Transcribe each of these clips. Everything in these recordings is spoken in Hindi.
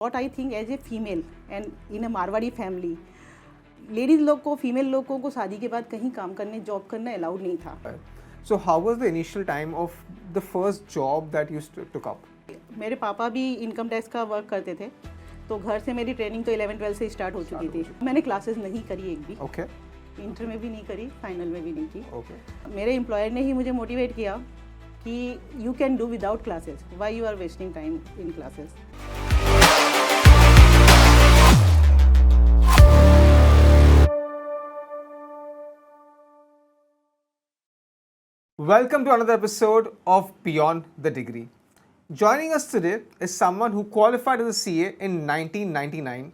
What I think as a female and in a Marwari family, ladies लोग को, फीमेल लोगों को शादी के बाद कहीं काम करने, जॉब करना अलाउड नहीं था। So how was the initial time of the first job that you took up? मेरे पापा भी इनकम टैक्स का वर्क करते थे, तो घर से मेरी ट्रेनिंग तो 11-12 से स्टार्ट हो चुकी थी। मैंने क्लासेस नहीं करी एक भी। Okay. इंटर में भी नहीं करी, फाइनल में भी नहीं की। Okay. मेरे एम्प्लॉयर ने ही मुझे मोटिवेट किया कि you can do without classes, why you are wasting time in classes. Welcome to another episode of Beyond the Degree. Joining us today is someone who qualified as a CA in 1999,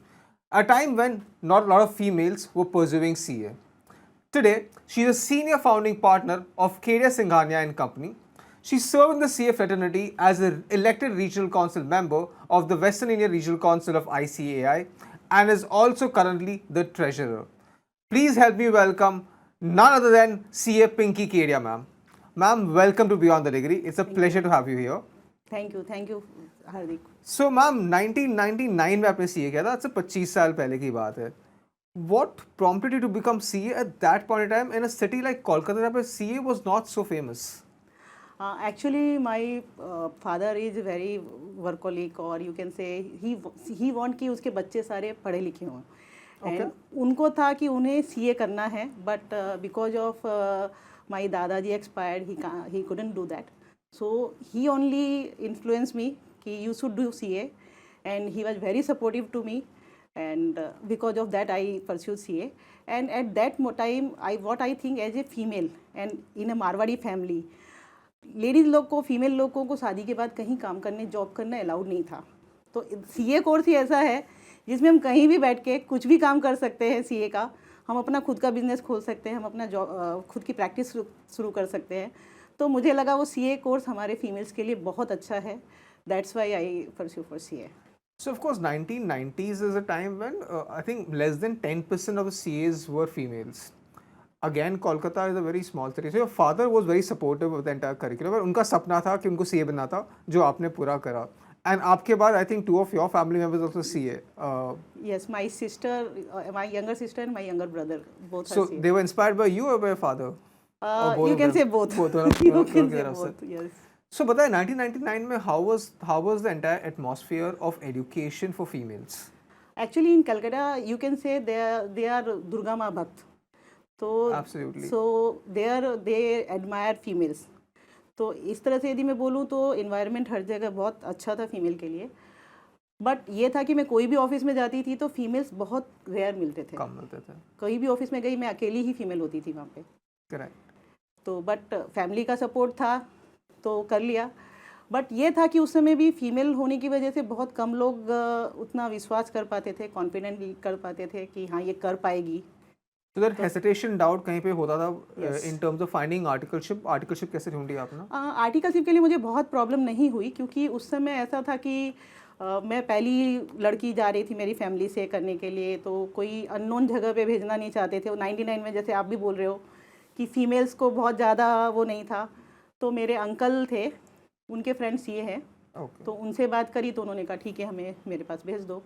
a time when not a lot of females were pursuing CA. Today, she is a senior founding partner of Kedia Singhania and Company. She served in the CA fraternity as an elected regional council member of the Western India Regional Council of ICAI and is also currently the treasurer. Please help me welcome none other than CA Pinky Kedia, ma'am. Ma'am, welcome to Beyond the Degree. It's a pleasure to have you here. Thank you Hardik. So, ma'am, 1999 में आपने CA किया था, आज से 25 साल पहले की बात है. What prompted you to become CA at that point in time in a city like Kolkata where CA was not so famous? Actually, my father is very workaholic, और you can say he want कि उसके बच्चे सारे पढ़े लिखे हों। Okay. And उनको था कि उन्हें CA करना है, but because of my दादाजी expired, he couldn't do that. So he only influenced me कि you should do CA, and he was very supportive to me, and because of that I pursued CA. And at that time, what I think as a female and in a Marwari family, ladies लोग को, फीमेल लोगों को शादी के बाद कहीं काम करने, जॉब करना अलाउड नहीं था। तो CA कोर्स ही ऐसा है जिसमें हम कहीं भी बैठ के कुछ भी काम कर सकते हैं। CA का हम अपना खुद का बिजनेस खोल सकते हैं, हम अपना जॉब, खुद की प्रैक्टिस शुरू कर सकते हैं। तो मुझे लगा वो CA कोर्स हमारे फीमेल्स के लिए बहुत अच्छा है। That's why I pursue for CA. So, of course, 1990s is a time when I think less than 10% of the CAs were females. Again, Kolkata is a very small city. So, your father was very supportive of the entire curriculum. और उनका सपना था कि उनको CA बनना था, जो आपने पूरा करा. And आपके बाद, I think 2 of your family members also CA. Yes, my sister, my younger sister and my younger brother, both So, are CA. they were inspired by you or by your father? Both You of can them? say both. Both. You can say both. Yes. So, बताइए 1999 में how was the entire atmosphere of education for females? Actually, in Calcutta, you can say they are Durga Ma Bhakt. So Absolutely. So they admire females. तो इस तरह से यदि मैं बोलूँ तो इन्वायरमेंट हर जगह बहुत अच्छा था फीमेल के लिए। बट ये था कि मैं कोई भी ऑफिस में जाती थी तो फीमेल्स बहुत रेयर मिलते थे, कम मिलते थे। कोई भी ऑफिस में गई मैं अकेली ही फीमेल होती थी वहाँ पे। करेक्ट। तो बट फैमिली का सपोर्ट था तो कर लिया। बट ये था कि उस समय भी फीमेल होने की वजह से बहुत कम लोग उतना विश्वास कर पाते थे, कॉन्फिडेंट कर पाते थे कि हाँ ये कर पाएगी। So that hesitation, doubt कहीं पे होता था in terms of finding articleship कैसे ढूंढी आपने? आर्टिकलशिप के लिए मुझे बहुत प्रॉब्लम नहीं हुई, क्योंकि उस समय ऐसा था कि मैं पहली लड़की जा रही थी मेरी फैमिली से करने के लिए, तो कोई अननोन जगह पे भेजना नहीं चाहते थे। 99 में जैसे आप भी बोल रहे हो कि फीमेल्स को बहुत ज़्यादा वो नहीं था, तो मेरे अंकल थे, उनके फ्रेंड्स ये हैं। तो उनसे बात करी तो उन्होंने कहा ठीक है हमें मेरे पास भेज दो।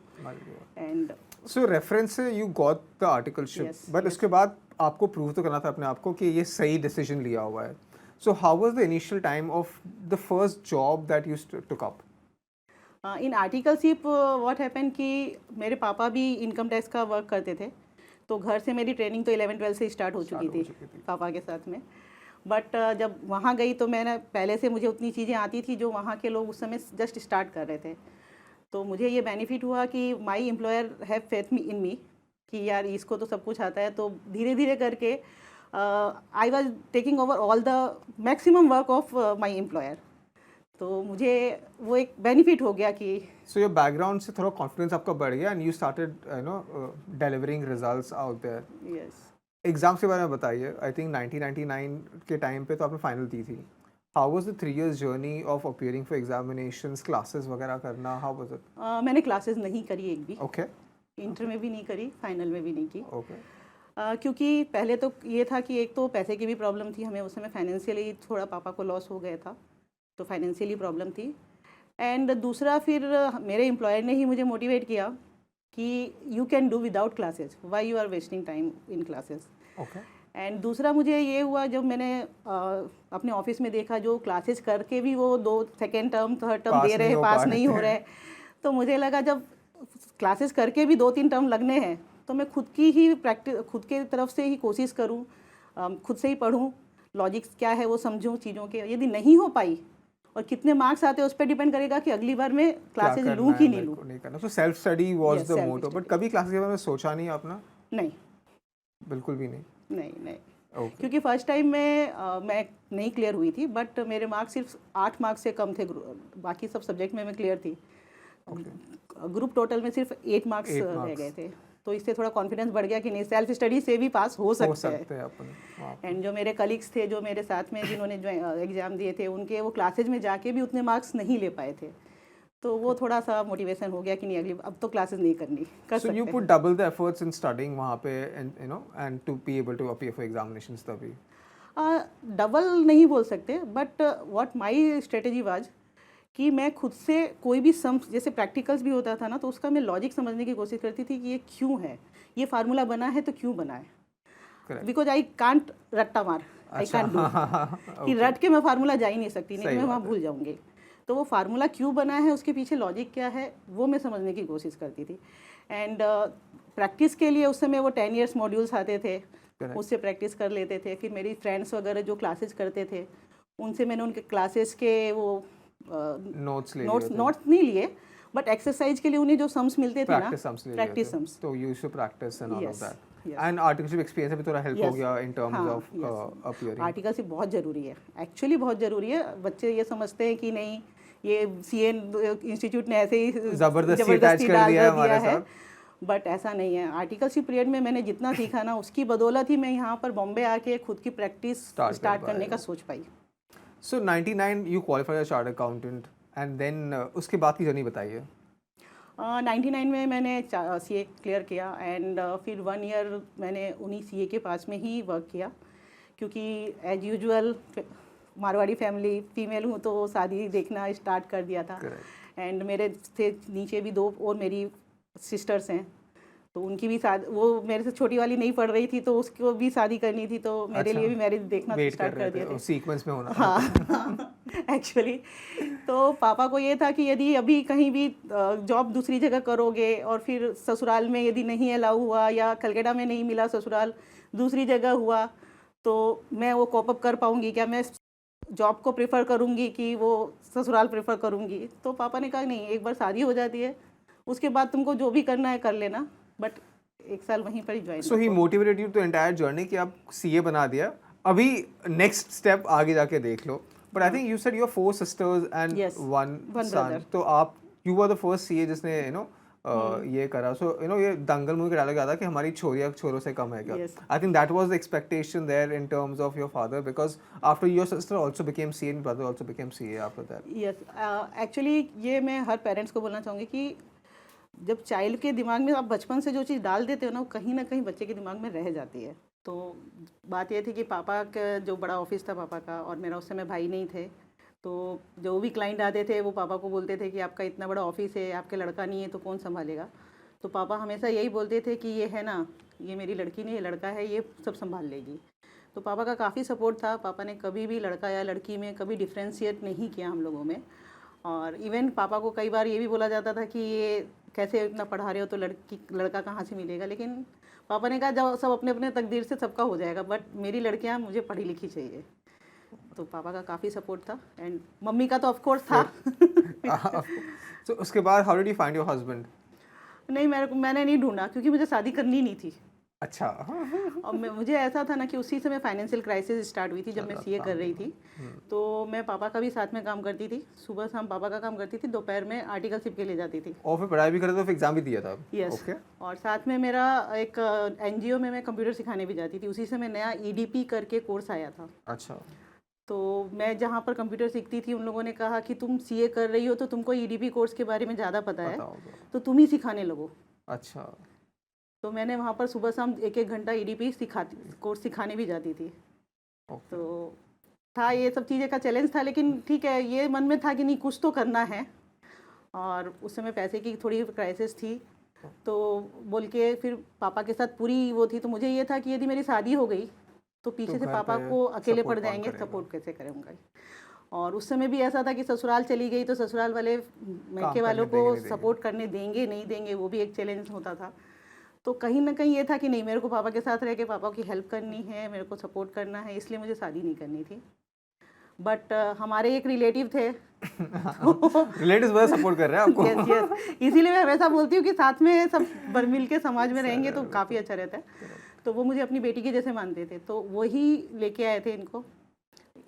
एंड सो रेफरेंस से you got the articleship, but उसके बाद आपको प्रूव तो करना था अपने आप को कि ये सही डिसीजन लिया हुआ है। So how was the initial time of the first job that you took up? In articleship what happen कि मेरे पापा भी इनकम टैक्स का वर्क करते थे, तो घर से मेरी ट्रेनिंग तो 11-12 से स्टार्ट हो चुकी थी पापा के साथ में। बट जब वहाँ गई तो मैंने पहले से मुझे उतनी चीज़ें आती थी जो वहाँ के लोग उस समय जस्ट स्टार्ट कर रहे थे। तो मुझे ये बेनिफिट हुआ कि my employer have faith in me कि यार इसको तो सब कुछ आता है। तो धीरे धीरे करके I was taking over all the maximum work of my employer. तो मुझे वो एक बेनिफिट हो गया कि सो योर बैकग्राउंड से थोड़ा कॉन्फिडेंस आपका बढ़ गया and you started delivering results out there. Yes. Exams के बारे में बताइए। आई थिंक 1999 के टाइम पे तो आपने फाइनल दी थी। How was the 3 years journey of appearing for examinations, classes वगैरह करना? How was it? मैंने क्लासेस नहीं करी एक भी। ओके। इंटर में भी नहीं करी, फाइनल में भी नहीं की। ओके। क्योंकि पहले तो ये था कि एक तो पैसे की भी प्रॉब्लम थी हमें उस समय, फाइनेंशियली थोड़ा पापा को लॉस हो गया था, तो फाइनेंशियली प्रॉब्लम थी। एंड दूसरा फिर मेरे एम्प्लॉयर ने ही मुझे मोटिवेट किया कि you can do without classes, why you are wasting time in classes. Okay. And दूसरा मुझे ये हुआ जब मैंने अपने ऑफिस में देखा जो क्लासेस करके भी वो 2 सेकेंड टर्म थर्ड टर्म दे रहे हैं, पास नहीं हो रहे, तो मुझे लगा जब क्लासेस करके भी 2-3 टर्म लगने हैं तो मैं खुद की ही प्रैक्टिस, खुद के तरफ से ही कोशिश करूं, खुद से ही पढूं, लॉजिक्स क्या है वो समझूं चीज़ों के। यदि नहीं हो पाई और कितने मार्क्स आते हैं उस पर डिपेंड करेगा कि अगली बार मैं क्लासेस लूँ कि नहीं लूँ। नहीं करना, so self study was Yes, the self motto. But study. कभी क्लासेस के बारे में सोचा नहीं आपने? नहीं बिल्कुल भी नहीं। नहीं ओके। क्योंकि फर्स्ट टाइम में मैं नहीं क्लियर हुई थी, बट मेरे मार्क्स सिर्फ 8 मार्क्स से कम थे, बाकी सब सब्जेक्ट में मैं क्लियर थी। ग्रुप टोटल में सिर्फ 8 मार्क्स रह गए थे, तो इससे थोड़ा कॉन्फिडेंस बढ़ गया कि नहीं, सेल्फ स्टडी से भी पास हो सकते हैं अपन। एंड जो मेरे कलीग्स थे जो मेरे साथ में जिन्होंने जो एग्ज़ाम दिए थे उनके वो क्लासेज में जाके भी उतने मार्क्स नहीं ले पाए थे, तो वो थोड़ा सा मोटिवेशन हो गया कि नहीं अगली अब तो क्लासेस नहीं करनी, कर So सकते you हैं। put double the efforts in studying वहाँ पे, and you know, and to be able to appear for examinations तभी। डबल नहीं बोल सकते, but what my strategy was कि मैं खुद से कोई भी सम, जैसे प्रैक्टिकल्स भी होता था ना, तो उसका मैं लॉजिक समझने की कोशिश करती थी कि ये क्यों है, ये फार्मूला बना है तो क्यों बना है, Correct। बिकॉज आई कांट रट्टा मार, आई कांट डू कि रट के मैं फार्मूला जा ही नहीं सकती, नहीं तो मैं वहाँ भूल जाऊँगी। तो वो फार्मूला क्यों बना है, उसके पीछे लॉजिक क्या है, वो मैं समझने की कोशिश करती थी। एंड प्रैक्टिस के लिए उस समय वो 10 ईयर्स मॉड्यूल्स आते थे, उससे प्रैक्टिस कर लेते थे। फिर मेरी फ्रेंड्स वगैरह जो क्लासेस करते थे उनसे मैंने उनके क्लासेस के वो नोट्स नहीं लिए, बट एक्सरसाइज के लिए उन्हें जो सम्स मिलते थे ना, प्रैक्टिस सम्स, तो you should practice and all of that. yes. And articleship experience भी थोड़ा हेल्प हो गया इन टर्म्स ऑफ अपीयरिंग। आर्टिकलशिप बहुत ज़रूरी है, एक्चुअली बहुत ज़रूरी है। बच्चे ये समझते हैं कि नहीं ये सीए इंस्टीट्यूट ने ऐसे ही जबरदस्ती अटैच कर दिया है हमारे साथ, बट ऐसा नहीं है। आर्टिकलशिप पीरियड में मैंने जितना सीखा ना, उसकी बदौलत ही मैं यहाँ पर बॉम्बे आके खुद की प्रैक्टिस स्टार्ट करने का सोच पाई। So 99 you qualified as chartered accountant, and then उसके बाद की जर्नी बताइए। 99 में मैंने सीए क्लियर किया, एंड फिर 1 ईयर मैंने उन्हीं सीए के पास में ही वर्क किया, क्योंकि as usual Marwari family, female हूँ तो शादी देखना स्टार्ट कर दिया था। एंड मेरे से नीचे भी 2 और मेरी सिस्टर्स हैं, तो उनकी भी शादी, वो मेरे से छोटी वाली नहीं पढ़ रही थी तो उसको भी शादी करनी थी, तो मेरे लिए भी मैरिज देखना स्टार्ट कर दिया था, सीक्वेंस में होना। हाँ एक्चुअली तो पापा को ये था कि यदि अभी कहीं भी जॉब दूसरी जगह करोगे और फिर ससुराल में यदि नहीं अलाउ हुआ या कलकत्ता में नहीं मिला ससुराल, दूसरी जगह हुआ, तो मैं वो कॉप अप कर पाऊँगी क्या, मैं जॉब को प्रेफर करूँगी कि वो ससुराल प्रेफर करूँगी। तो पापा ने कहा नहीं, एक बार शादी हो जाती है उसके बाद तुमको जो भी करना है कर लेना, बट 1 साल वहीं पर ही join. So he motivated you to entire journey कि आप सीए बना दिया, अभी नेक्स्ट स्टेप आगे जाके देख लो। But I think you said your 4 sisters and one son, तो आप you were the first C A जिसने यू नो ये करा। सो यू नो ये दंगल मूवी का डायलॉग आता है कि हमारी छोरियां छोरों से कम है क्या। I think that was the expectation there in terms of your father, because after your sister also became CA and brother also became CA after that. Yes, actually ये मैं हर पेरेंट्स को बोलना चाहूँगी कि जब चाइल्ड के दिमाग में आप बचपन से जो चीज़ डाल देते हो ना, वो कहीं ना कहीं बच्चे के दिमाग में रह जाती है। तो बात ये थी कि पापा का जो बड़ा ऑफिस था पापा का, और मेरा उस समय भाई नहीं थे, तो जो भी क्लाइंट आते थे वो पापा को बोलते थे कि आपका इतना बड़ा ऑफिस है, आपके लड़का नहीं है तो कौन संभालेगा। तो पापा हमेशा यही बोलते थे कि ये है ना, ये मेरी लड़की नहीं, ये लड़का है, ये सब संभाल लेगी। तो पापा का काफ़ी सपोर्ट था, पापा ने कभी भी लड़का या लड़की में कभी डिफ्रेंशिएट नहीं किया हम लोगों में। और इवन पापा को कई बार ये भी बोला जाता था कि ये कैसे इतना पढ़ा रहे हो तो लड़का कहाँ से मिलेगा, लेकिन पापा ने कहा जब सब अपने अपने तकदीर से सबका हो जाएगा, बट मेरी लड़कियाँ मुझे पढ़ी लिखी चाहिए। तो पापा का काफ़ी सपोर्ट था, एंड मम्मी का तो ऑफ कोर्स था। तो उसके बाद how did you find your husband? नहीं, मैंने नहीं ढूंढा, क्योंकि मुझे शादी करनी नहीं थी। अच्छा। और मुझे ऐसा था ना कि उसी समय फाइनेंशियल क्राइसिस स्टार्ट हुई थी जब मैं सीए कर रही थी। तो मैं पापा का भी साथ में काम करती थी, सुबह शाम पापा का काम करती थी, दोपहर में आर्टिकलशिप के लिए जाती थी, और फिर पढ़ाई भी करते तो फिर एग्जाम भी दिया था। यस। और साथ में मेरा एक एनजीओ में मैं कंप्यूटर सिखाने भी जाती थी, उसी समय नया ईडीपी करके कोर्स आया था। अच्छा। तो मैं जहाँ पर कंप्यूटर सीखती थी, उन लोगों ने कहा कि तुम सीए कर रही हो तो तुमको ईडीपी कोर्स के बारे में ज़्यादा पता है, तो तुम ही सिखाने लगो। अच्छा। तो मैंने वहाँ पर सुबह शाम 1-1 घंटा ईडीपी कोर्स सिखाने भी जाती थी। तो था ये सब चीज़ें का चैलेंज था, लेकिन ठीक है, ये मन में था कि नहीं कुछ तो करना है, और उस समय पैसे की थोड़ी क्राइसिस थी, तो बोल के फिर पापा के साथ पूरी वो थी। तो मुझे ये था कि यदि मेरी शादी हो गई तो पीछे से घर पापा पे को अकेले पड़ support कौन जाएंगे, करेगा? सपोर्ट कैसे करूँगा। और उस समय भी ऐसा था कि ससुराल चली गई तो ससुराल वाले मैके वालों करने देंगे, को नहीं देंगे। सपोर्ट करने देंगे नहीं देंगे, वो भी एक चैलेंज होता था। तो कहीं ना कहीं ये था कि नहीं, मेरे को पापा के साथ रह के पापा की हेल्प करनी है, मेरे को सपोर्ट करना है, इसलिए मुझे शादी नहीं करनी थी। बट हमारे एक रिलेटिव थे रिलेटिव्स बड़ा सपोर्ट कर रहे हैं आपको। यस यस, इसीलिए मैं हमेशा बोलती हूँ कि साथ में सब मिल के समाज में रहेंगे तो काफ़ी अच्छा रहता है। तो वो मुझे अपनी बेटी के जैसे मानते थे, तो वही लेके आए थे इनको।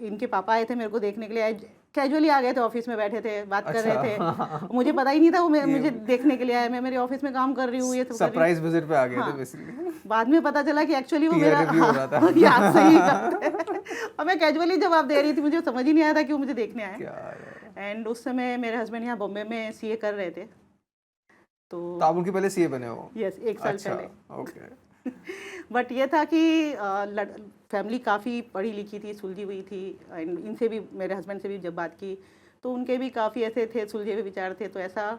इनके पापा आए थे मेरे को देखने के लिए, कैजुअली आ गए थे, ऑफिस में बैठे थे, बात कर रहे थे। मुझे पता ही नहीं था वो मुझे देखने के लिए आए। मैं मेरे ऑफिस में काम कर रही हूँ, ये सब कर रही हूँ। सरप्राइज विजिट पे आ गए थे हाँ। बेसिकली। बाद में पता चला कि एक्चुअली वो Peer मेरा review हो रहा था। याद सही बात है। और मैं कैजुअली जवाब दे रही थी, मुझे समझ ही नहीं आया था कि वो मुझे देखने आए। क्या है? एंड उस समय मेरे हस्बैंड यहाँ बॉम्बे में सीए कर रहे थे। तो तो आप उनके पहले सीए बने हो? यस, एक साल अच्छा, पहले। ओके। बट ये था कि फैमिली काफ़ी पढ़ी लिखी थी, सुलझी हुई थी। एंड इनसे भी, मेरे हस्बैंड से भी जब बात की तो उनके भी काफ़ी ऐसे थे, सुलझे हुए विचार थे। तो ऐसा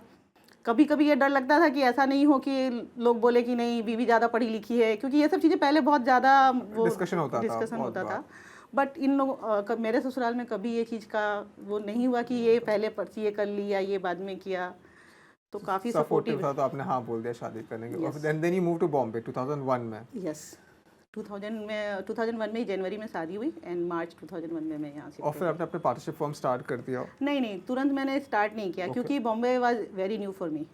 कभी कभी ये डर लगता था कि ऐसा नहीं हो कि लोग बोले कि नहीं बीवी ज़्यादा पढ़ी लिखी है, क्योंकि ये सब चीज़ें पहले बहुत ज़्यादा वो डिस्कशन होता था, डिस्कशन बहुत होता बार। था। बट इन लोग मेरे ससुराल में कभी ये चीज़ का वो नहीं हुआ कि ये पहले सीए कर लिया, ये बाद में किया। तो काफ़ी सपोर्टिव सपोर्टिव। था, तो आपने हाँ बोल दिया शादी करने के। Yes. और then you move to Bombay 2001 में। यस, 2001 में जनवरी में शादी हुई एंड मार्च 2001 में मैं यहाँ और शिफ्ट फिर हो आपने अपने पार्टनरशिप फॉर्म स्टार्ट कर दिया? गई। नहीं, तुरंत मैंने स्टार्ट नहीं किया, क्योंकि Bombay was very new for me.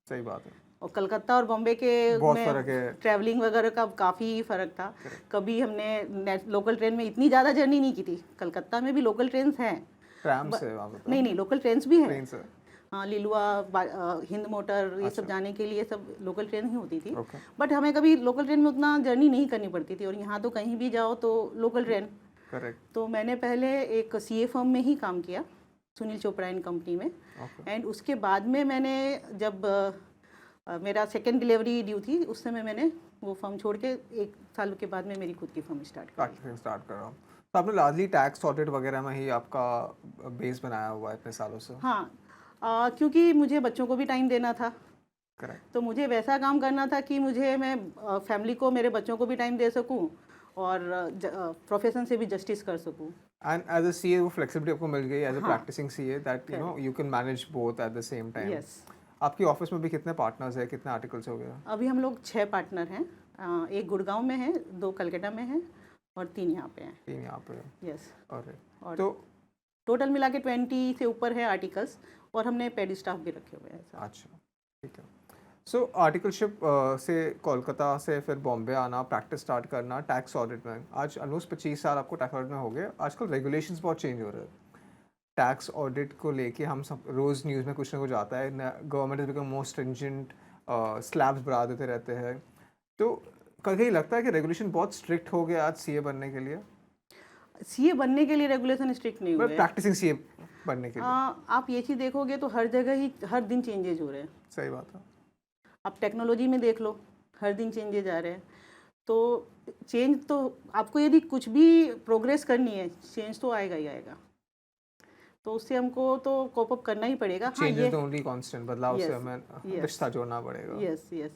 सही बात है, और कलकत्ता और बॉम्बे के बहुत में फर्क है। ट्रैवलिंग वगैरह का काफ़ी फ़र्क था। कभी हमने लोकल ट्रेन में इतनी ज़्यादा जर्नी नहीं की थी। कलकत्ता में भी लोकल ट्रेन हैं, ट्रैम से वहाँ पे तो? नहीं लोकल ट्रेन्स भी हैं। ट्रेन से? हाँ, लिलुआ, हिंद मोटर, ये सब जाने के लिए सब लोकल ट्रेन ही होती थी। ओके, बट हमें कभी लोकल ट्रेन में उतना जर्नी नहीं करनी पड़ती थी। और यहाँ तो कहीं भी जाओ तो लोकल ट्रेन। करेक्ट। तो मैंने पहले एक सीए फर्म में ही काम किया, सुनील चोपड़ा एंड कंपनी में। ओके, एंड उसके बाद में मैंने जब मेरा सेकेंड डिलीवरी ड्यू थी, उस समय मैंने वो फर्म छोड़ के 1 साल के बाद में मेरी खुद की फर्म स्टार्ट की। प्रैक्टिसिंग स्टार्ट कर रहा हूँ। तो आपने लार्जली टैक्स ऑडिट वगैरह में ही आपका बेस बनाया हुआ है इतने सालों से? हाँ, क्योंकि मुझे बच्चों को भी टाइम देना था, करेक्ट। तो मुझे वैसा काम करना था कि मुझे मैं फैमिली को, मेरे बच्चों को भी टाइम दे सकूं और प्रोफेशन से भी जस्टिस कर सकूं। एंड एज अ सीए वो फ्लेक्सिबिलिटी आपको मिल गई एज अ हाँ। Practising CA, that you know you can manage both at the same time. Yes. आपकी ऑफिस में भी कितने पार्टनर्स हैं, कितने आर्टिकल्स हो गए? अभी हम लोग 6 पार्टनर हैं। एक गुड़गांव में है, 2 कलकत्ता में हैं और 3 यहाँ पे हैं। 3 यहाँ पे? यस। अरे, और तो टोटल मिला के 20 से ऊपर है आर्टिकल्स, और हमने पेड स्टाफ भी रखे हुए हैं साथ। अच्छा, ठीक है। सो आर्टिकलशिप से कोलकाता से फिर बॉम्बे आना, प्रैक्टिस स्टार्ट करना टैक्स ऑडिट में, आज ऑलमोस्ट 25 साल आपको टैक्स ऑडिट में हो गए। आजकल रेगुलेशंस बहुत चेंज हो रहे हैं टैक्स ऑडिट को लेके। हम सब रोज़ न्यूज़ में कुछ ना कुछ आता है, government is become more stringent, slabs बढ़ा देते रहते हैं। तो कभी लगता है कि रेगुलेशन बहुत स्ट्रिक्ट हो गया आज सीए बनने के लिए? सीए बनने के लिए रेगुलेशन स्ट्रिक्ट नहीं हुए हैं। प्रैक्टिसिंग सीए बनने के लिए? आप ये चीज़ देखोगे तो हर जगह ही हर दिन चेंजेज हो रहे हैं। सही बात है। आप टेक्नोलॉजी में देख लो, हर दिन चेंजेज आ रहे हैं। तो चेंज तो आपको यदि कुछ भी प्रोग्रेस करनी है, चेंज तो आएगा ही आएगा। तो उससे हमको तो कोप अप करना ही पड़ेगा। हाँ, चेंज ये इज द ओनली कांस्टेंट, बदलाव से Yes, हमें yes. रिश्ता जोड़ना पड़ेगा। Yes yes.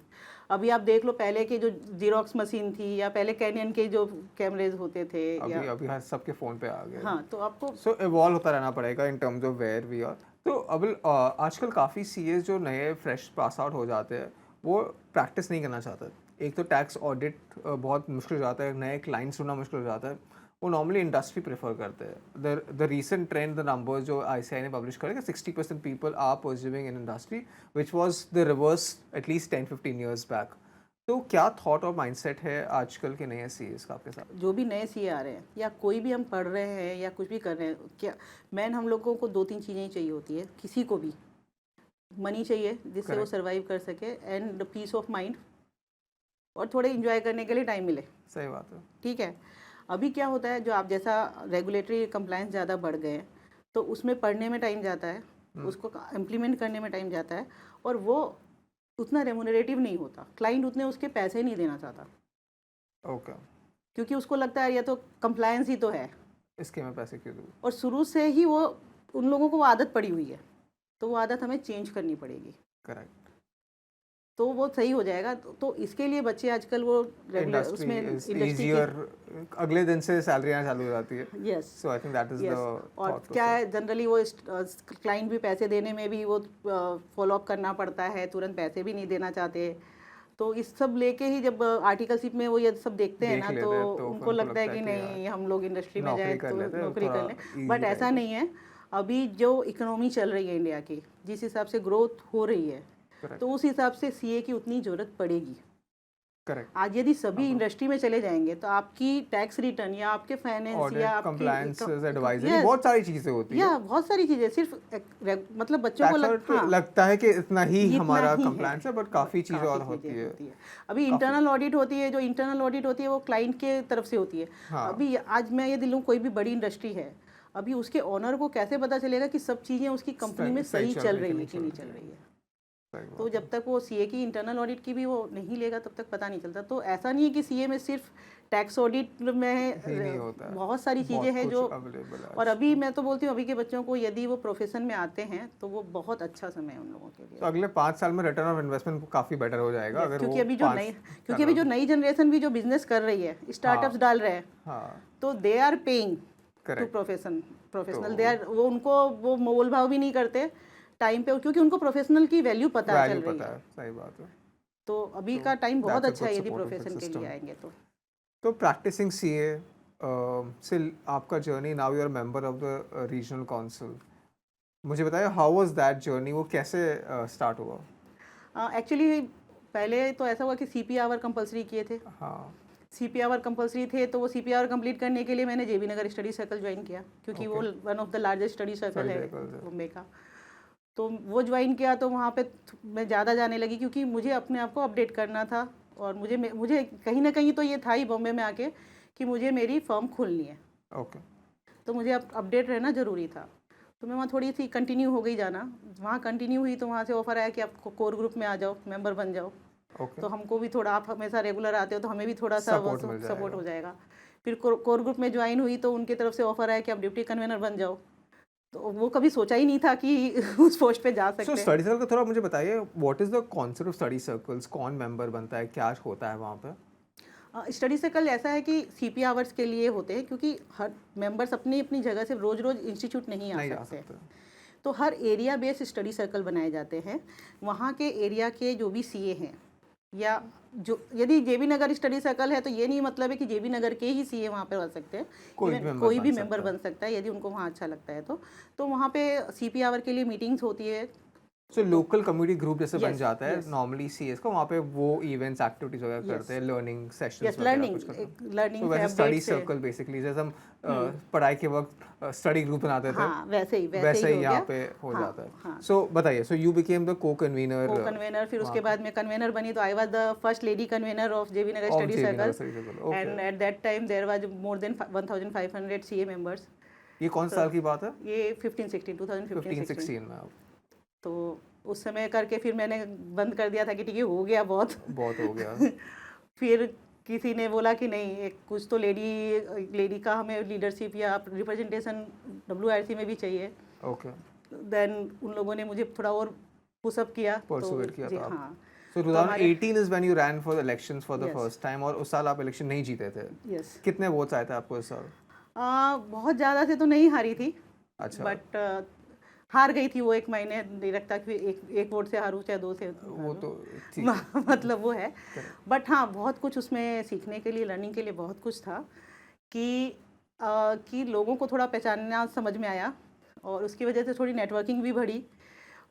अभी आप देख लो, पहले के जो जीरोक्स मशीन थी या पहले कैनियन के जो कैमरेज होते थे, अभी या अभी हर सबके फ़ोन पे आ गए। हाँ, तो आपको सो इवॉल्व होता रहना पड़ेगा in terms of where we are. तो अब आजकल काफ़ी सीए जो नए फ्रेश पास आउट हो जाते हैं वो प्रैक्टिस नहीं करना चाहते। एक तो टैक्स ऑडिट बहुत मुश्किल हो जाता है, नए क्लाइंट्स ढूंढना मुश्किल हो जाता है। वो नॉर्मली इंडस्ट्री प्रेफर करते हैं। The recent trend, the numbers जो ICI ने पब्लिश करे कि 60% people are pursuing in industry, which was the reverse at least 10-15 years back. तो क्या थॉट और माइंडसेट है आजकल के नए सीएस का आपके साथ? जो भी नए सीए आ रहे हैं या कोई भी हम पढ़ रहे हैं या कुछ भी कर रहे हैं, क्या मेन हम लोगों को 2-3 चीज़ें ही चाहिए होती है। किसी को भी मनी चाहिए जिससे वो Correct. सर्वाइव कर सके, एंड पीस ऑफ माइंड, और थोड़े इंजॉय करने के लिए टाइम मिले। सही बात है। ठीक है। अभी क्या होता है, जो आप जैसा रेगुलेटरी कंप्लायंस ज़्यादा बढ़ गए हैं, तो उसमें पढ़ने में टाइम जाता है, उसको इम्प्लीमेंट करने में टाइम जाता है, और वो उतना रेमुनरेटिव नहीं होता। क्लाइंट उतने उसके पैसे नहीं देना चाहता, ओके, क्योंकि उसको लगता है ये तो कंप्लायंस ही तो है, इसके मैं पैसे क्यों दूँ? और शुरू से ही वो उन लोगों को वो आदत पड़ी हुई है तो वो आदत हमें चेंज करनी पड़ेगी, करेक्ट। तो वो सही हो जाएगा। तो इसके लिए बच्चे आजकल वो रेगुलर उसमें इंडस्ट्री इंडस्ट्री इजियर, अगले दिन से सैलरी आना चालू हो जाती है। Yes so I think that is the और थॉट क्या प्रोसेस। है जनरली वो क्लाइंट भी पैसे देने में भी वो फॉलो अप करना पड़ता है, तुरंत पैसे भी नहीं देना चाहते। तो इस सब लेके ही जब आर्टिकलशिप में वो ये सब देखते हैं देख ना, लेते तो हैं, तो उनको उनको लगता है लगता कि है कि नहीं हम लोग इंडस्ट्री में नौकरी जाए कर तो लेते हैं, नौकरी थोड़ा कर लें। easy बट ऐसा रहेगा। नहीं है। अभी जो इकोनॉमी चल रही है इंडिया की, जिस हिसाब से ग्रोथ हो रही है, करेक्ट, तो उस हिसाब से सीए की उतनी ज़रूरत पड़ेगी। करेक्ट। आज यदि सभी इंडस्ट्री में चले जाएंगे तो आपकी टैक्स रिटर्न या आपके फाइनेंस या ऑडिट, आपकी कंप्लायंस, एडवाइजरी, Yes, बहुत सारी चीजें होती है। या बहुत सारी चीज़ें सिर्फ मतलब बच्चों को हाँ लगता है कि इतना ही इतना हमारा ही कंप्लायंस है, बट काफी चीजें और काफ़ी होती चीज़ें है। होती है। अभी इंटरनल ऑडिट होती है, जो इंटरनल ऑडिट होती है वो क्लाइंट के तरफ से होती है। हाँ। अभी आज मैं ये दिलूँ, कोई भी बड़ी इंडस्ट्री है, अभी उसके ओनर को कैसे पता चलेगा कि सब चीज़ें उसकी कंपनी में सही चल रही है कि नहीं चल रही है? तो जब तक वो सीए की इंटरनल ऑडिट की भी वो नहीं लेगा तब तक पता नहीं चलता। तो ऐसा नहीं है कि सीए में सिर्फ टैक्स ऑडिट में ही नहीं होता है, बहुत सारी चीज़ें हैं जो अवेलेबल है। और अभी मैं तो बोलती हूँ अभी के बच्चों को यदि वो प्रोफेशन में आते हैं तो वो बहुत अच्छा समय है उन लोगों के लिए। तो अगले 5 साल में रिटर्न ऑफ इन्वेस्टमेंट काफी बेटर हो जाएगा अगर क्योंकि वो अभी जो 5 नई क्योंकि अभी जो नई जनरेशन भी जो बिजनेस कर रही है, स्टार्टअप्स डाल रहे हैं, हाँ, तो they are paying to correct. Professional. They are वो उनको वो मोल भाव भी नहीं करते टाइम पे, क्योंकि उनको प्रोफेशनल की वैल्यू पता चल वैल्यू रही पता है। है, सही बात है। तो अभी का टाइम बहुत that's a अच्छा है good यदि supportive प्रोफेशन के system. लिए आएंगे तो। तो प्रैक्टिसिंग सीए से आपका journey, now you are member of the regional council, मुझे बताइए हाउ वाज दैट जर्नी, वो कैसे स्टार्ट हुआ? एक्चुअली पहले तो ऐसा हुआ कि सीपी आवर कंपलसरी किए थे। हाँ, सीपी आवर कंपलसरी थे, तो वो सीपी आवर कंप्लीट करने के लिए मैंने जेबी नगर स्टडी सर्कल ज्वाइन किया, क्योंकि वो one of the largest study circle है बॉम्बे का। तो वो ज्वाइन किया, तो वहाँ पे मैं ज़्यादा जाने लगी, क्योंकि मुझे अपने आप को अपडेट करना था। और मुझे कहीं ना कहीं तो ये था ही बॉम्बे में आके कि मुझे मेरी फर्म खोलनी है। ओके। तो मुझे अपडेट रहना ज़रूरी था। तो मैं वहाँ थोड़ी सी कंटिन्यू हो गई जाना। वहाँ कंटिन्यू हुई तो वहाँ से ऑफ़र आया कि आप कोर ग्रुप में आ जाओ, मेंबर बन जाओ। ओके, तो हमको भी थोड़ा, आप हमेशा रेगुलर आते हो तो हमें भी थोड़ा सा सपोर्ट हो जाएगा। फिर कोर ग्रुप में ज्वाइन हुई तो उनकी तरफ से ऑफ़र आया कि आप डिप्टी कन्वीनर बन जाओ। तो वो कभी सोचा ही नहीं था कि उस पोस्ट पे जा सकते सो हैं। स्टडी सर्कल का थोड़ा मुझे बताइए, what is the concept of study circles, कौन मेंबर बनता है, क्या होता है वहाँ पे? स्टडी सर्कल ऐसा है कि सीपी आवर्स के लिए होते हैं, क्योंकि हर मेंबर्स अपनी अपनी जगह से रोज़ रोज़ इंस्टीट्यूट नहीं आ जा सकते। सकते। तो हर एरिया बेस्ड स्टडी सर्कल बनाए जाते हैं। वहाँ के एरिया के जो भी सीए हैं, या जो यदि जेबी नगर स्टडी सर्कल है तो ये नहीं मतलब है कि जेबी नगर के ही सीए वहाँ पर बन सकते हैं। कोई भी मेंबर बन सकता है यदि उनको वहाँ अच्छा लगता है तो वहाँ पे सीपी आवर के लिए मीटिंग्स होती है। सो लोकल कम्युनिटी ग्रुप जैसे बन Yes, जाता है yes. नॉर्मली सीएस का, वहाँ पे वो इवेंट्स एक्टिविटीज वगैरह करते हैं, लर्निंग सेशंस यस, लर्निंग वैसे स्टडी सर्कल बेसिकली जैसे हम पढ़ाई के वक्त स्टडी ग्रुप बनाते थे, हाँ वैसे ही वैसे ही यहाँ पे हो जाता है। सो बताइए, so you became the co convener. फिर उसके बाद मैं कन्वीनर बनी, तो I was the first lady convener of JB Nagar study circle, and at that time there was more than 1500 CA members. ये कौन साल की बात है? ये 2015-16 में। तो उस समय करके फिर मैंने बंद कर दिया था कि ठीक है हो गया, बहुत हो गया। फिर किसी ने बोला कि नहीं, एक कुछ तो लेडी का हमें लीडरशिप या रिप्रेजेंटेशन WRC में भी चाहिए। ओके। देन उन लोगों ने मुझे थोड़ा और पुशअप किया, परसुएट किया था। हाँ। So 2018 is when you ran for the elections for the Yes. first time, और उस साल आप इलेक्शन नहीं जीते थे। यस। कितने वोट्स आए थे आपको इस साल? बहुत ज़्यादा से तो नहीं हारी थी। अच्छा। बट हार गई थी वो, एक महीने नहीं रखता कि एक वोट से हारूँ चाहे 2 से वो तो ठीक मतलब वो है। बट हाँ, बहुत कुछ उसमें सीखने के लिए, लर्निंग के लिए बहुत कुछ था कि लोगों को थोड़ा पहचानना समझ में आया, और उसकी वजह से थोड़ी नेटवर्किंग भी बढ़ी,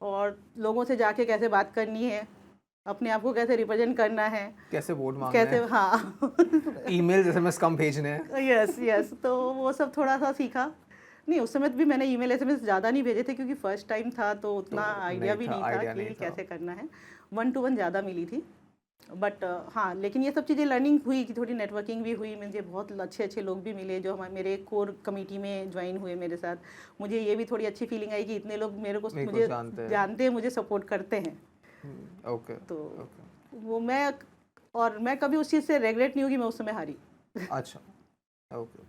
और लोगों से जाके कैसे बात करनी है, अपने आप को कैसे रिप्रेजेंट करना है, कैसे वोट मांगना कैसे, है, हाँ ईमेल एसएमएस कम भेजने हैं। यस, तो वो सब थोड़ा सा सीखा। नहीं, उस समय भी मैंने ईमेल एसएमएस ज़्यादा नहीं भेजे थे, क्योंकि फर्स्ट टाइम था तो उतना आइडिया भी नहीं था कि कैसे करना है। 1-to-1 ज़्यादा मिली थी। बट हाँ, लेकिन ये सब चीज़ें लर्निंग हुई कि थोड़ी नेटवर्किंग भी हुई, मुझे बहुत अच्छे लोग भी मिले जो मेरे कोर कमेटी में ज्वाइन हुए मेरे साथ। मुझे ये भी थोड़ी अच्छी फीलिंग आई कि इतने लोग मुझे जानते हैं, मुझे सपोर्ट करते हैं। ओके। तो वो मैं कभी उस चीज़ से रेगरेट नहीं हुई कि मैं उस समय हारी। अच्छा, okay.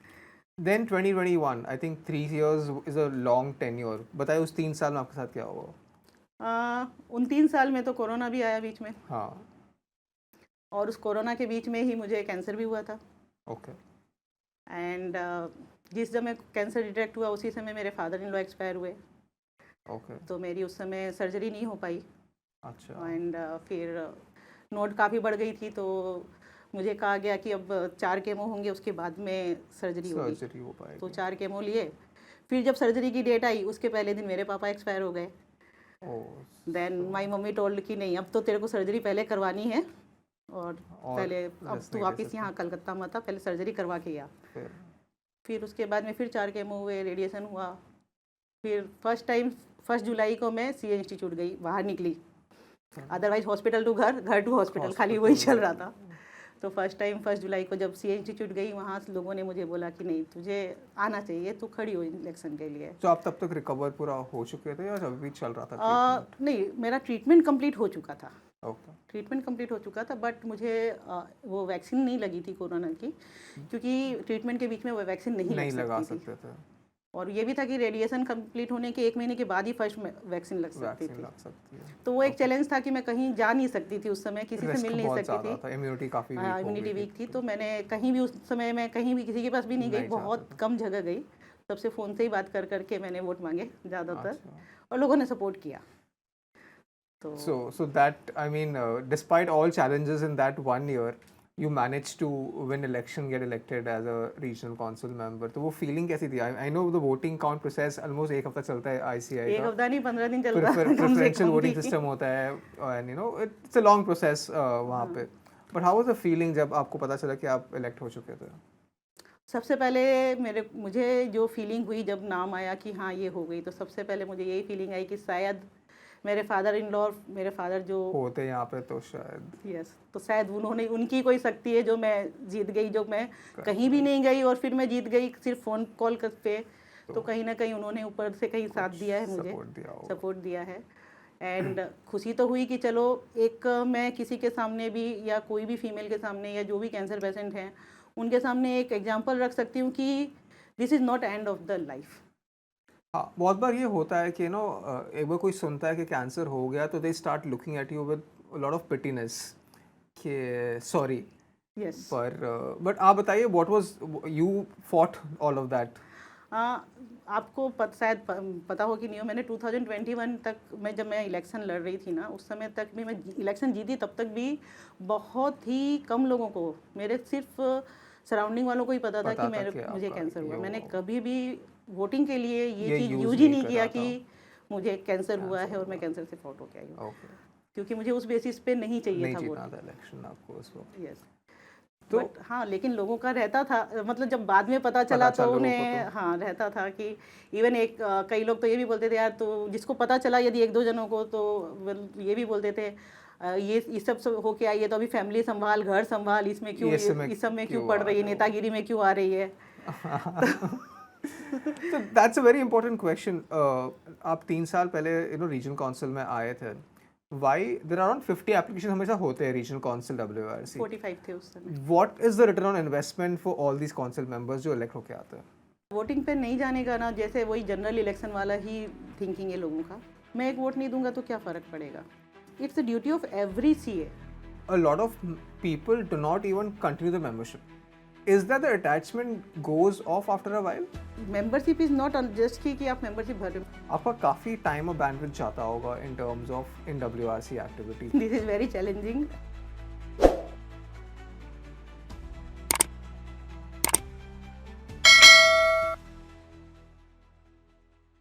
Then 2021, I think 3 years is a long tenure. बताइए उस 3 साल में आपके साथ क्या हुआ? उन 3 साल में तो कोरोना भी आया बीच में, हाँ, और उस कोरोना के बीच में ही मुझे कैंसर भी हुआ था। ओके, एंड जिस समय कैंसर डिटेक्ट हुआ उसी समय मेरे फादर इन लॉ एक्सपायर हुए, ओके, तो मेरी उस समय सर्जरी नहीं हो पाई। अच्छा, एंड फिर नोट काफ़ी बढ़ गई थी, तो मुझे कहा गया कि अब 4 केमो होंगे, उसके बाद में सर्जरी होगी। सर्जरी हो पाएगी। तो 4 केमो लिए। फिर जब सर्जरी की डेट आई उसके पहले दिन मेरे पापा एक्सपायर हो गए। ओह, देन माई मम्मी टोल्ड कि नहीं, अब तो तेरे को सर्जरी पहले करवानी है, और पहले अब rest तू नहीं ले वापस सकते। यहाँ कलकत्ता मत आ, पहले सर्जरी करवा के आ। फिर फिर उसके बाद में फिर 4 केमो हुए, रेडिएशन हुआ। फिर फर्स्ट जुलाई को मैं सीए इंस्टीट्यूट गई, बाहर निकली। अदरवाइज हॉस्पिटल टू घर, घर टू हॉस्पिटल, खाली वही चल रहा था। तो फर्स्ट जुलाई को जब सीए इंस्टीट्यूट गई, वहाँ से लोगों ने मुझे बोला कि नहीं, तुझे आना चाहिए, तू खड़ी हो इलेक्शन के लिए। तो आप तब तक रिकवर पूरा हो चुके थे या अभी भी चल रहा था treatment? नहीं, मेरा ट्रीटमेंट कंप्लीट हो चुका था। ओके, ट्रीटमेंट कंप्लीट हो चुका था, बट मुझे वो वैक्सीन नहीं लगी थी कोरोना की, क्योंकि ट्रीटमेंट के बीच में वो वैक्सीन नहीं लगा लग सकती सकते थे, थी। और ये भी था कि रेडिएशन कंप्लीट होने के 1 महीने के बाद ही फर्स्ट वैक्सीन लग सकती वैक्सीन थी। लग सकती है। तो वो एक चैलेंज था कि मैं कहीं जा नहीं सकती थी उस समय, किसी से रिस्क मिल नहीं बहुत सकती ज़्यादा थी। था, इम्यूनिटी काफ़ी वीक हो इम्यूनिटी गई वीक थी, तो मैंने कहीं भी उस समय मैं कहीं भी किसी के पास भी नहीं गई, नहीं जाते बहुत थे। कम जगह गई। तब से फ़ोन से ही बात कर करके मैंने वोट मांगे ज़्यादातर, अच्छा। और लोगों ने सपोर्ट किया। तो So that, I mean, despite all challenges in that 1 year, you managed to win election, get elected as a regional council member. तो वो feeling कैसी थी? I know the voting count process almost 1 हफ्ता चलता है ICI एक का। हफ्ता नहीं, 15 दिन चलता है, कम से Preferential कम voting भी। system होता है, and you know it's a long process वहाँ पे। But how was the feeling जब आपको पता चला कि आप elect हो चुके थे? सबसे पहले मुझे जो फीलिंग हुई जब नाम आया कि हाँ ये हो गई, तो सबसे पहले मुझे यही फीलिंग आई कि शायद मेरे फादर इन लॉ, मेरे फादर जो होते यहाँ पे तो शायद यस, तो शायद उनकी कोई शक्ति है जो मैं जीत गई, जो मैं कहीं भी नहीं गई और फिर मैं जीत गई सिर्फ फ़ोन कॉल पे। तो कहीं ना कहीं उन्होंने ऊपर से कहीं साथ दिया है, मुझे सपोर्ट दिया है। एंड खुशी तो हुई कि चलो एक मैं किसी के सामने भी, या कोई भी फीमेल के सामने, या जो भी कैंसर पेशेंट हैं उनके सामने एक एग्जांपल रख सकती हूँ कि this is not end of the life. हाँ, बहुत बार ये होता है कि एक बार कोई सुनता है कि कैंसर हो गया तो they start looking at you with lot of pitiness कि सॉरी। यस, पर बट आप बताइए what was you fought all of that? आपको शायद पता हो कि नहीं हो, मैंने 2021 तक जब मैं इलेक्शन लड़ रही थी ना, उस समय तक भी मैं इलेक्शन जीती, तब तक भी बहुत ही कम लोगों को, मेरे सिर्फ सराउंडिंग वालों को ही पता था कि मुझे कैंसर हुआ। मैंने कभी भी वोटिंग के लिए ये चीज़ यूज ही नहीं किया कि मुझे कैंसर हुआ है और मैं कैंसर से फॉट हो गया हूँ, क्योंकि मुझे उस बेसिस पे नहीं चाहिए था वोट। इलेक्शन आपको उस वक्त। यस, तो हाँ, लेकिन लोगों का रहता था, मतलब जब बाद में पता चला तो उन्हें हाँ रहता था कि इवन कई लोग तो ये भी बोलते थे यार, तो जिसको पता चला यदि 1-2 जनों को, तो ये भी बोलते थे ये सब होके आई है तो अभी फैमिली संभाल, घर संभाल, इसमें क्यों, इस सब में क्यों पड़ रही है, नेतागिरी में क्यों आ रही है। तो that's a very important question. आप 3 साल पहले रीजनल काउंसिल में आए थे। Why there are around 50 applications हमेशा होते हैं रीजनल काउंसिल WRC? 45 थे उस समय। What is the return on investment for all these council members जो इलेक्ट होके आते हैं? वोटिंग पे नहीं जाने का ना, जैसे वही जनरल इलेक्शन वाला ही थिंकिंग है लोगों का, मैं एक वोट नहीं दूंगा तो क्या फ़र्क पड़ेगा। It's the duty of every CA. A lot of people do not even continue the membership. Is that the attachment goes off after a while? Membership is not just कि आप मेंबरशिप भर रहे हो। आपका काफ़ी टाइम और बैंडविड्थ जाता होगा in terms of in WRC activities. This is very challenging.